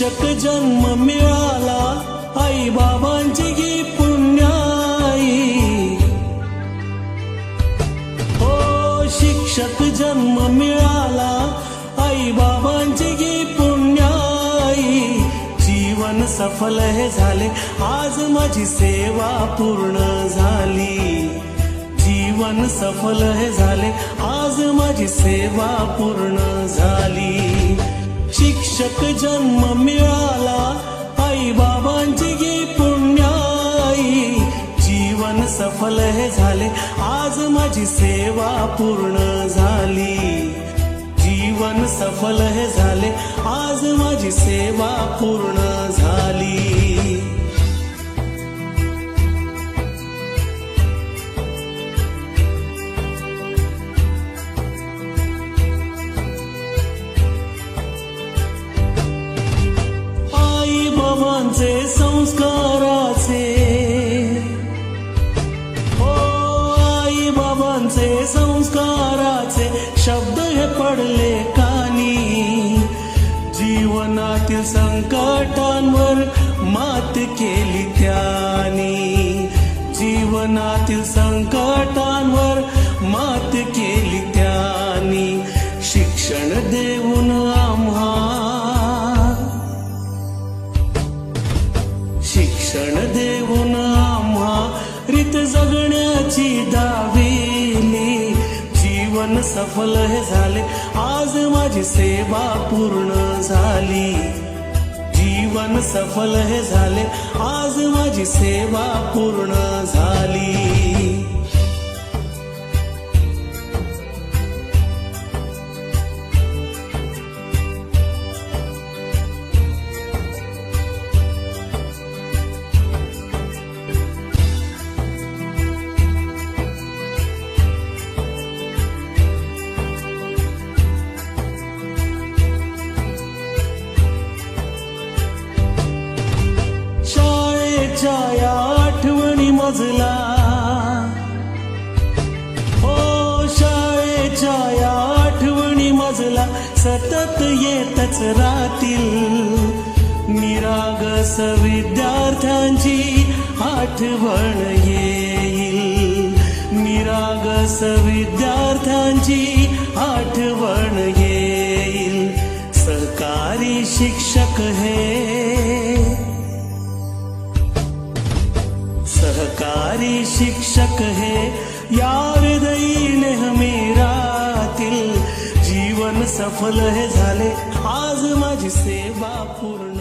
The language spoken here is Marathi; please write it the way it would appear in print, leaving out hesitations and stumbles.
शिक्षक जन्म मिळाला आई बाबांची गी पुण्याई, हो शिक्षक जन्म मिळाला आई बाबांची गी पुण्याई, जीवन सफल हे झाले आज माझी सेवा पूर्ण झाली, जीवन सफल हे झाले आज माझी सेवा पूर्ण झाली। शिक्षक जन्म मिळाला आई बाबांची गी पुण्याई, जीवन सफल हे झाले आज माझी सेवा पूर्ण झाली, जीवन सफल हे झाले आज माझी सेवा पूर्ण झाली। आई बाबांचे संस्काराचे, हो आई बाबांचे संस्काराचे शब्द हे पडले कानी, जीवनातील संकटांवर मात केली त्यांनी, जीवनातील संकटांवर मात केली त्यांनी, शिक्षण देऊन आम्हा, शिक्षण देऊन आम्हा रीत जगण्याची दाविली, जीवन सफल हे झाले आज माझी सेवा पूर्ण झाली, जीवन सफल हे झाले आज माझी सेवा पूर्ण झाली। शाळेच्या या आठवणी मजला, हो शाळेच्या या आठवणी मजला सतत येतच राहतील, निरागस विद्यार्थ्यांची आठवण येईल, निरागस विद्यार्थ्यांची आठवण येईल, सहकारी शिक्षक हे, सहकारी शिक्षक हे या हृदयी नेहमी राहतील, जीवन सफल हे झाले आज माझी सेवा पूर्ण